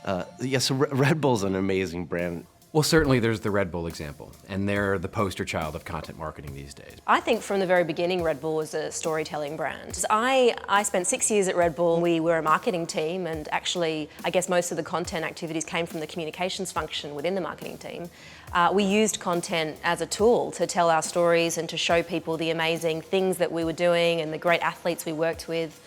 Yeah, so Red Bull's an amazing brand. Well, certainly there's the Red Bull example, and they're the poster child of content marketing these days. I think from the very beginning, Red Bull was a storytelling brand. I spent 6 years at Red Bull. We were a marketing team, and actually, I guess most of the content activities came from the communications function within the marketing team. We used content as a tool to tell our stories and to show people the amazing things that we were doing and the great athletes we worked with.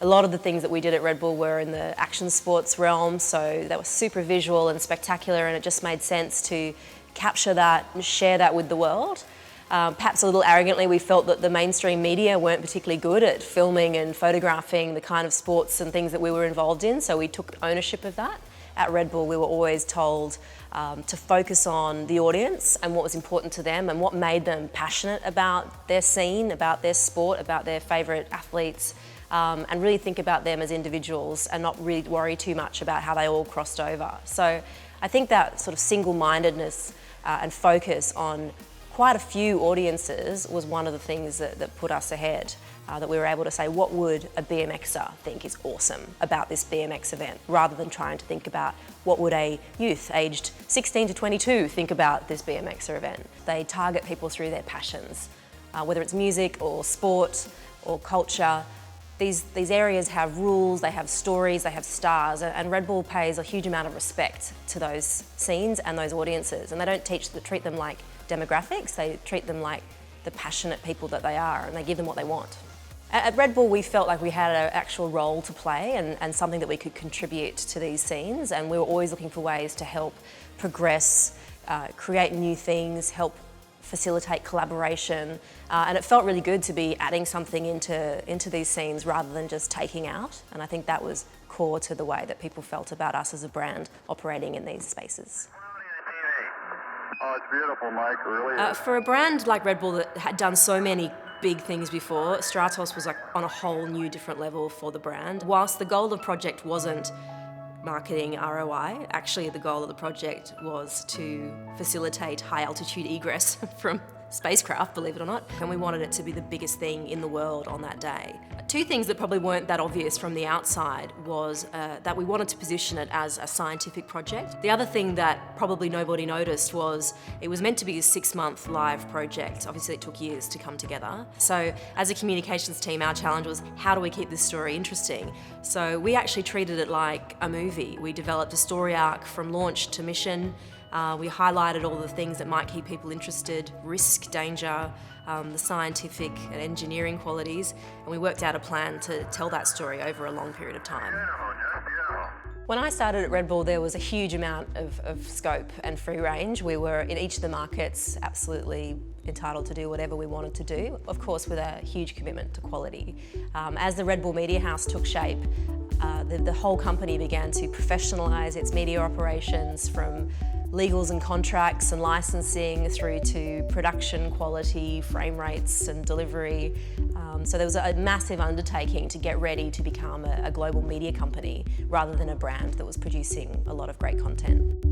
A lot of the things that we did at Red Bull were in the action sports realm, so they were super visual and spectacular, and it just made sense to capture that and share that with the world. Perhaps a little arrogantly, we felt that the mainstream media weren't particularly good at filming and photographing the kind of sports and things that we were involved in, so we took ownership of that. At Red Bull, we were always told to focus on the audience and what was important to them and what made them passionate about their scene, about their sport, about their favourite athletes, and really think about them as individuals and not really worry too much about how they all crossed over. So I think that sort of single-mindedness and focus on quite a few audiences was one of the things that put us ahead, that we were able to say, what would a BMXer think is awesome about this BMX event, rather than trying to think about what would a youth aged 16 to 22 think about this BMXer event. They target people through their passions, whether it's music or sport or culture. These areas have rules, they have stories, they have stars, and Red Bull pays a huge amount of respect to those scenes and those audiences, and they don't treat them like demographics, they treat them like the passionate people that they are, and they give them what they want. At Red Bull, we felt like we had an actual role to play and something that we could contribute to these scenes, and we were always looking for ways to help progress, create new things, help facilitate collaboration, and it felt really good to be adding something into these scenes rather than just taking out, and I think that was core to the way that people felt about us as a brand operating in these spaces. Oh, it's beautiful, Mike, really. For a brand like Red Bull that had done so many big things before, Stratos was like on a whole new different level for the brand. Whilst the goal of the project wasn't marketing ROI, actually the goal of the project was to facilitate high altitude egress from spacecraft, believe it or not, and we wanted it to be the biggest thing in the world on that day. Two things that probably weren't that obvious from the outside was that we wanted to position it as a scientific project. The other thing that probably nobody noticed was it was meant to be a 6-month live project. Obviously it took years to come together. So as a communications team, our challenge was, how do we keep this story interesting? So we actually treated it like a movie. We developed a story arc from launch to mission. We highlighted all the things that might keep people interested: risk, danger, the scientific and engineering qualities, and we worked out a plan to tell that story over a long period of time. When I started at Red Bull, there was a huge amount of scope and free range. We were, in each of the markets, absolutely entitled to do whatever we wanted to do, of course with a huge commitment to quality. As the Red Bull Media House took shape, the whole company began to professionalise its media operations, from legals and contracts and licensing through to production quality, frame rates and delivery. So there was a massive undertaking to get ready to become a global media company rather than a brand that was producing a lot of great content.